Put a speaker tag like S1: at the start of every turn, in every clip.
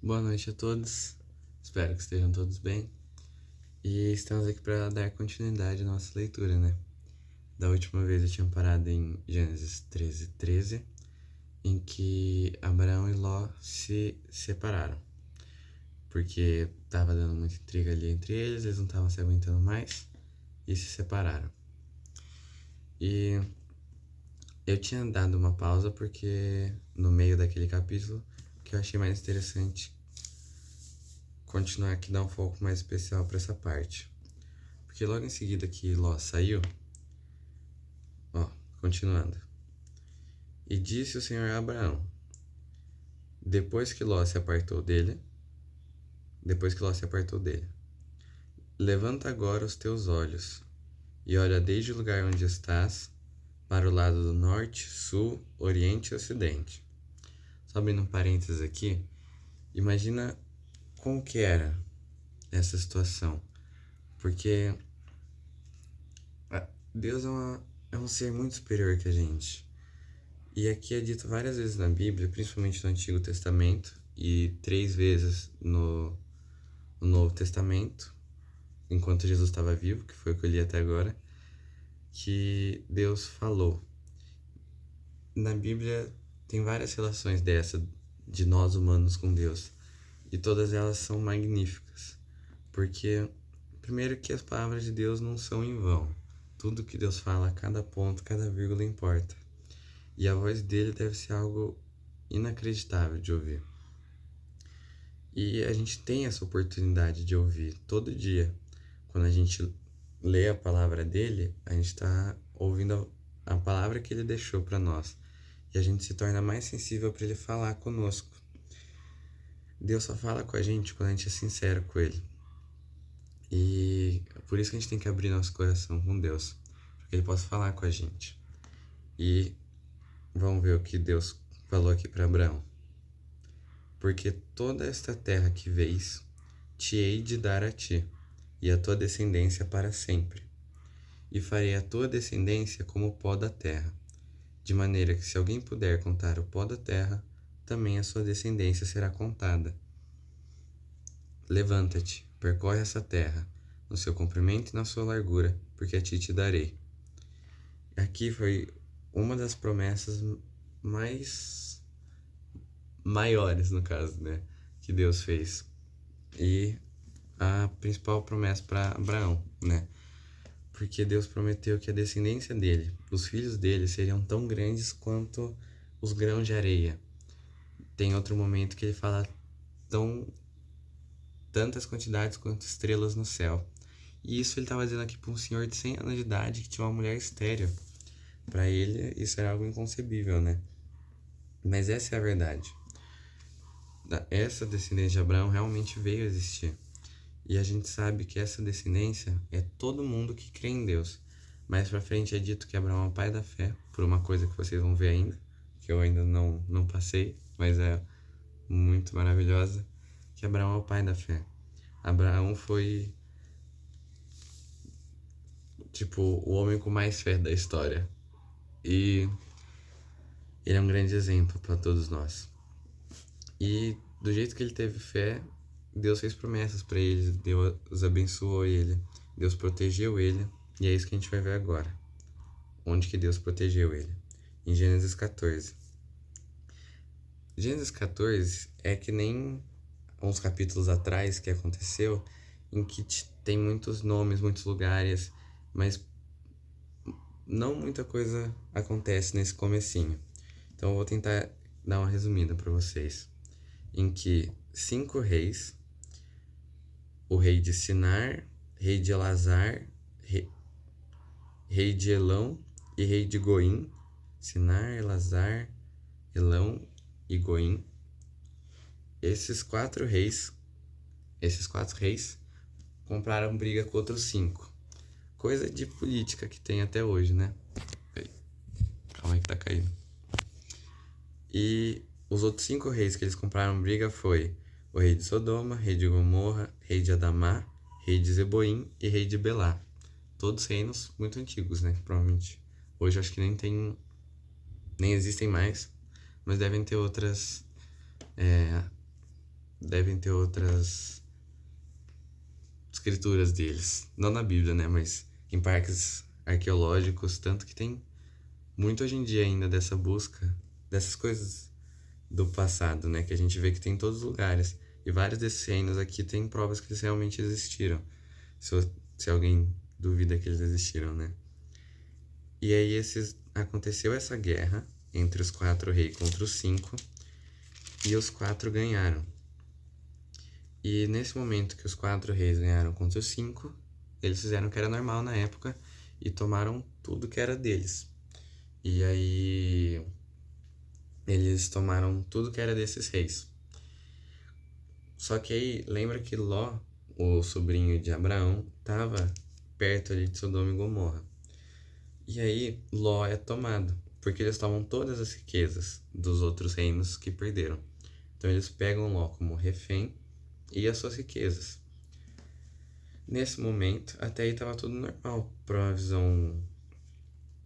S1: Boa noite a todos, espero que estejam todos bem. E estamos aqui para dar continuidade à nossa leitura, né? Da última vez eu tinha parado em Gênesis 13:13, em que Abraão e Ló se separaram, porque estava dando muita intriga ali entre eles não estavam se aguentando mais e se separaram. E eu tinha dado uma pausa porque no meio daquele capítulo que eu achei mais interessante continuar aqui, dar um foco mais especial para essa parte. Porque logo em seguida que Ló saiu, continuando. E disse o Senhor a Abraão, depois que Ló se apartou dele, levanta agora os teus olhos e olha desde o lugar onde estás para o lado do norte, sul, oriente e ocidente. Só abrindo um parênteses aqui, imagina como que era essa situação. Porque Deus é um ser muito superior que a gente. E aqui é dito várias vezes na Bíblia, principalmente no Antigo Testamento, e 3 vezes no Novo Testamento, enquanto Jesus estava vivo, que foi o que eu li até agora, que Deus falou. Na Bíblia tem várias relações dessa, de nós humanos com Deus, e todas elas são magníficas, porque, primeiro, que as palavras de Deus não são em vão. Tudo que Deus fala, cada ponto, cada vírgula importa. E a voz dele deve ser algo inacreditável de ouvir. E a gente tem essa oportunidade de ouvir todo dia. Quando a gente lê a palavra dele, a gente está ouvindo a palavra que ele deixou para nós. E a gente se torna mais sensível para ele falar conosco. Deus só fala com a gente quando a gente é sincero com ele. E por isso que a gente tem que abrir nosso coração com Deus, para que ele possa falar com a gente. E vamos ver o que Deus falou aqui para Abraão. Porque toda esta terra que vês, te hei de dar a ti, e a tua descendência para sempre. E farei a tua descendência como o pó da terra, de maneira que se alguém puder contar o pó da terra, também a sua descendência será contada. Levanta-te, percorre essa terra, no seu comprimento e na sua largura, porque a ti te darei. Aqui foi uma das promessas maiores, no caso, né, que Deus fez. E a principal promessa para Abraão, né? Porque Deus prometeu que a descendência dele, os filhos dele, seriam tão grandes quanto os grãos de areia. Tem outro momento que ele fala tantas quantidades quanto estrelas no céu. E isso ele estava dizendo aqui para um senhor de 100 anos de idade que tinha uma mulher estéril. Para ele, isso era algo inconcebível, né? Mas essa é a verdade. Essa descendência de Abraão realmente veio a existir. E a gente sabe que essa descendência é todo mundo que crê em Deus. Mais pra frente é dito que Abraão é o pai da fé, por uma coisa que vocês vão ver ainda, que eu ainda não passei, mas é muito maravilhosa, que Abraão é o pai da fé. Abraão foi, tipo, o homem com mais fé da história. E ele é um grande exemplo para todos nós. E do jeito que ele teve fé, Deus fez promessas para ele, Deus abençoou ele, Deus protegeu ele, e é isso que a gente vai ver agora. Onde que Deus protegeu ele? Em Gênesis 14. Gênesis 14 é que nem uns capítulos atrás que aconteceu, em que tem muitos nomes, muitos lugares, mas não muita coisa acontece nesse comecinho. Então eu vou tentar dar uma resumida para vocês. Em que 5 reis, o rei de Sinar, rei de Elazar, rei de Elão e rei de Goim, Sinar, Elazar, Elão e Goim, esses quatro reis compraram briga com outros 5. Coisa de política que tem até hoje, né? Calma aí que tá caindo. E os outros 5 reis que eles compraram briga foi o rei de Sodoma, rei de Gomorra, rei de Adamá, rei de Zeboim e rei de Belá. Todos reinos muito antigos, né? Provavelmente. Hoje eu acho que nem existem mais, mas devem ter outras devem ter outras escrituras deles. Não na Bíblia, né? Mas em parques arqueológicos. Tanto que tem muito hoje em dia ainda dessa busca, dessas coisas do passado, né? Que a gente vê que tem em todos os lugares. E vários desses reinos aqui tem provas que eles realmente existiram. Se alguém duvida que eles existiram, né? E aí aconteceu essa guerra entre os 4 reis contra os 5. E os 4 ganharam. E nesse momento que os 4 reis ganharam contra os 5, eles fizeram o que era normal na época e tomaram tudo que era deles. E aí eles tomaram tudo que era desses reis. Só que aí lembra que Ló, o sobrinho de Abraão, estava perto ali de Sodoma e Gomorra. E aí Ló é tomado, porque eles tomam todas as riquezas dos outros reinos que perderam. Então eles pegam Ló como refém e as suas riquezas. Nesse momento, até aí estava tudo normal para uma visão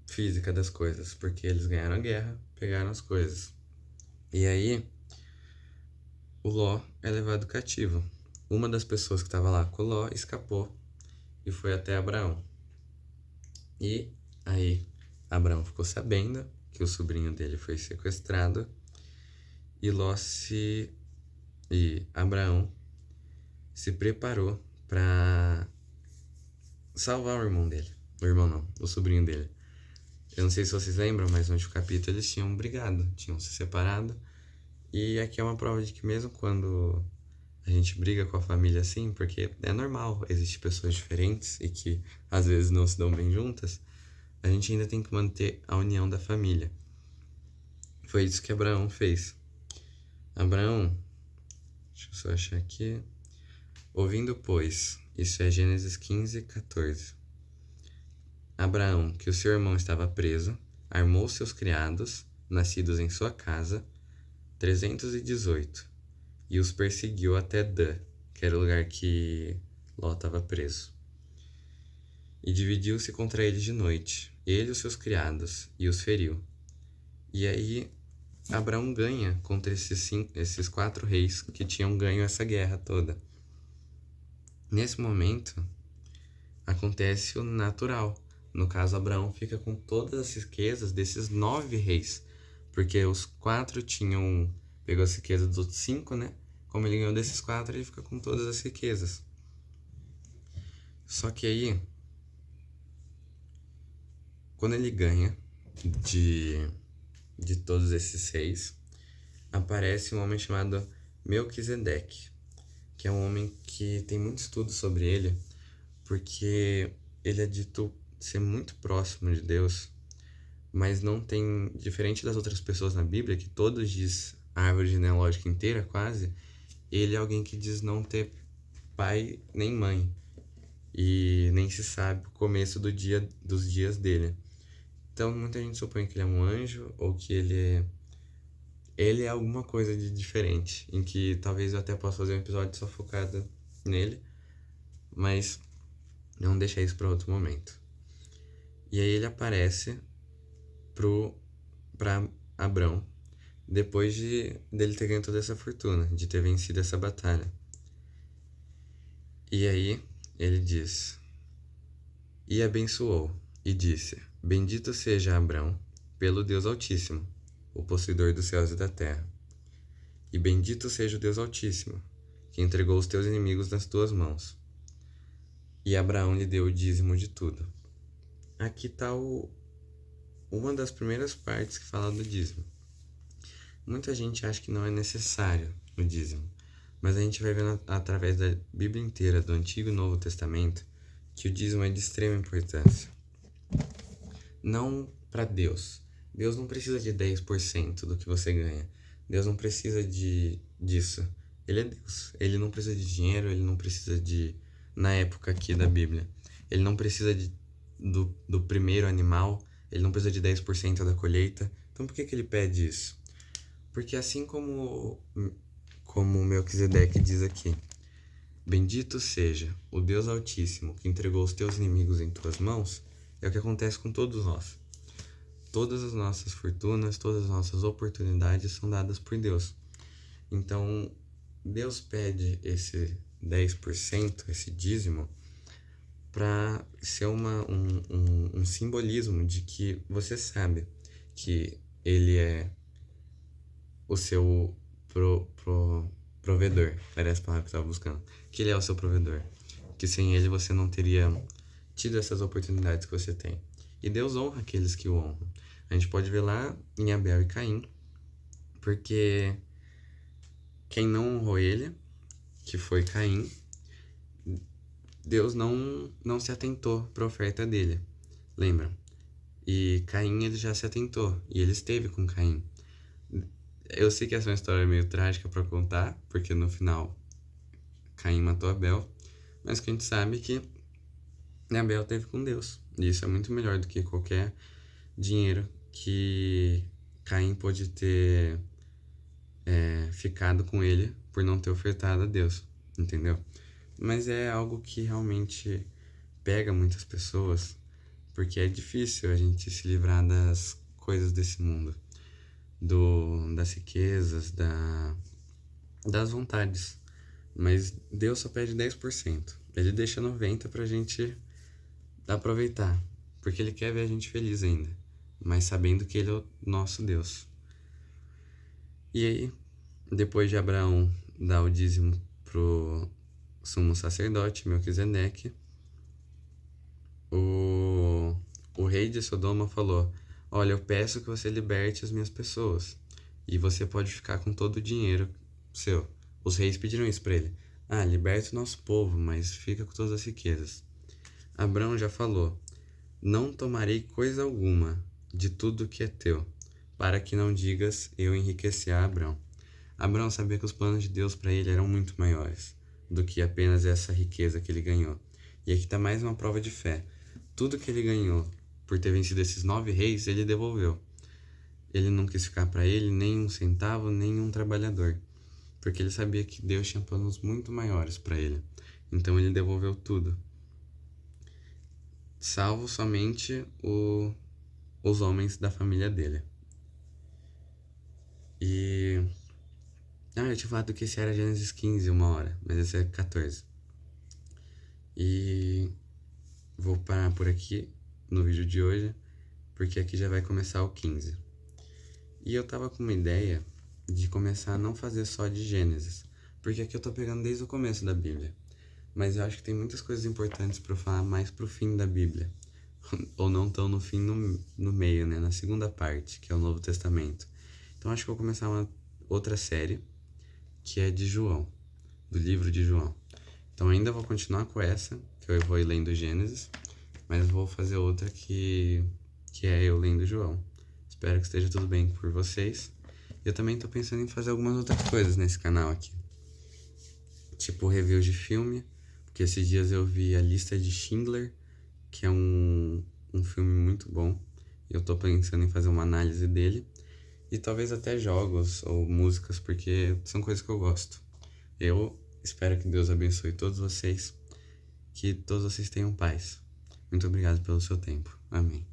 S1: física das coisas, porque eles ganharam a guerra, pegaram as coisas. E aí o Ló é levado cativo. Uma das pessoas que estava lá com o Ló escapou e foi até Abraão. E aí Abraão ficou sabendo que o sobrinho dele foi sequestrado e Abraão se preparou para salvar o irmão dele. O irmão não, o sobrinho dele. Eu não sei se vocês lembram, mas no último capítulo eles tinham brigado, tinham se separado. E aqui é uma prova de que mesmo quando a gente briga com a família assim, porque é normal, existem pessoas diferentes e que às vezes não se dão bem juntas, a gente ainda tem que manter a união da família. Foi isso que Abraão fez. Abraão, deixa eu só achar aqui. Ouvindo, pois, isso é Gênesis 15, 14. Abraão, que o seu irmão estava preso, armou seus criados, nascidos em sua casa, 318, e os perseguiu até Dan, que era o lugar que Ló estava preso. E dividiu-se contra eles de noite, ele e os seus criados, e os feriu. E aí Abraão ganha contra esses 4 reis que tinham ganho essa guerra toda. Nesse momento, acontece o natural. No caso, Abraão fica com todas as riquezas desses 9 reis. Porque os 4 pegou as riquezas dos outros 5, né? Como ele ganhou desses 4, ele fica com todas as riquezas. Só que aí, quando ele ganha de todos esses reis, aparece um homem chamado Melquisedeque, que é um homem que tem muito estudo sobre ele, porque ele é dito ser muito próximo de Deus, mas não tem, diferente das outras pessoas na Bíblia, que todos diz a árvore genealógica inteira, quase, ele é alguém que diz não ter pai nem mãe, e nem se sabe o começo dos dias dele. Então muita gente supõe que ele é um anjo, ou que ele é alguma coisa de diferente, em que talvez eu até possa fazer um episódio só focado nele, mas não deixar isso para outro momento. E aí ele aparece para Abrão, depois dele ter ganho toda essa fortuna, de ter vencido essa batalha. E aí ele diz, e abençoou, e disse, bendito seja Abrão pelo Deus Altíssimo, o possuidor dos céus e da terra. E bendito seja o Deus Altíssimo, que entregou os teus inimigos nas tuas mãos. E Abraão lhe deu o dízimo de tudo. Aqui está uma das primeiras partes que fala do dízimo. Muita gente acha que não é necessário o dízimo, mas a gente vai vendo através da Bíblia inteira, do Antigo e Novo Testamento, que o dízimo é de extrema importância. Não para Deus. Deus não precisa de 10% do que você ganha. Deus não precisa disso. Ele é Deus. Ele não precisa de dinheiro, ele não precisa na época aqui da Bíblia, ele não precisa do primeiro animal, ele não precisa de 10% da colheita. Então por que ele pede isso? Porque assim como Melquisedeque diz aqui, bendito seja o Deus Altíssimo que entregou os teus inimigos em tuas mãos, é o que acontece com todos nós. Todas as nossas fortunas, todas as nossas oportunidades são dadas por Deus. Então, Deus pede esse 10%, esse dízimo, para ser um simbolismo de que você sabe que Ele é o seu provedor. Era essa palavra que eu estava buscando. Que Ele é o seu provedor. Que sem Ele você não teria tido essas oportunidades que você tem. E Deus honra aqueles que o honram. A gente pode ver lá em Abel e Caim, porque quem não honrou ele, que foi Caim, Deus não se atentou para a oferta dele. Lembra? E Caim, ele já se atentou, e ele esteve com Caim. Eu sei que essa é uma história meio trágica para contar, porque no final Caim matou Abel, mas que a gente sabe que Abel teve com Deus. E isso é muito melhor do que qualquer dinheiro que Caim pôde ter ficado com ele por não ter ofertado a Deus, entendeu? Mas é algo que realmente pega muitas pessoas, porque é difícil a gente se livrar das coisas desse mundo, das riquezas, das vontades. Mas Deus só pede 10%. Ele deixa 90% pra gente aproveitar, porque Ele quer ver a gente feliz ainda, mas sabendo que Ele é o nosso Deus. E aí, depois de Abraão dar o dízimo pro sumo sacerdote, Melquisedeque, o rei de Sodoma falou: olha, eu peço que você liberte as minhas pessoas, e você pode ficar com todo o dinheiro seu. Os reis pediram isso para ele: ah, liberta o nosso povo, mas fica com todas as riquezas. Abraão já falou: não tomarei coisa alguma de tudo que é teu, para que não digas, eu enriqueci a Abraão. Abraão sabia que os planos de Deus para ele eram muito maiores do que apenas essa riqueza que ele ganhou. E aqui está mais uma prova de fé. Tudo que ele ganhou por ter vencido esses 9 reis, ele devolveu. Ele não quis ficar para ele nem um centavo, nem um trabalhador, porque ele sabia que Deus tinha planos muito maiores para ele. Então ele devolveu tudo, salvo somente os homens da família dele. E eu tinha falado que esse era Gênesis 15 uma hora, mas esse é 14. E vou parar por aqui no vídeo de hoje, porque aqui já vai começar o 15. E eu tava com uma ideia de começar a não fazer só de Gênesis, porque aqui eu tô pegando desde o começo da Bíblia. Mas eu acho que tem muitas coisas importantes para eu falar mais pro fim da Bíblia. Ou não tão no fim, no meio, né? Na segunda parte, que é o Novo Testamento. Então acho que eu vou começar uma outra série, que é de João, do livro de João. Então ainda vou continuar com essa, que eu vou ir lendo Gênesis, mas vou fazer outra que é eu lendo João. Espero que esteja tudo bem por vocês. Eu também tô pensando em fazer algumas outras coisas nesse canal aqui, tipo reviews de filme, porque esses dias eu vi A Lista de Schindler, que é um filme muito bom, e eu tô pensando em fazer uma análise dele, e talvez até jogos ou músicas, porque são coisas que eu gosto. Eu espero que Deus abençoe todos vocês, que todos vocês tenham paz. Muito obrigado pelo seu tempo. Amém.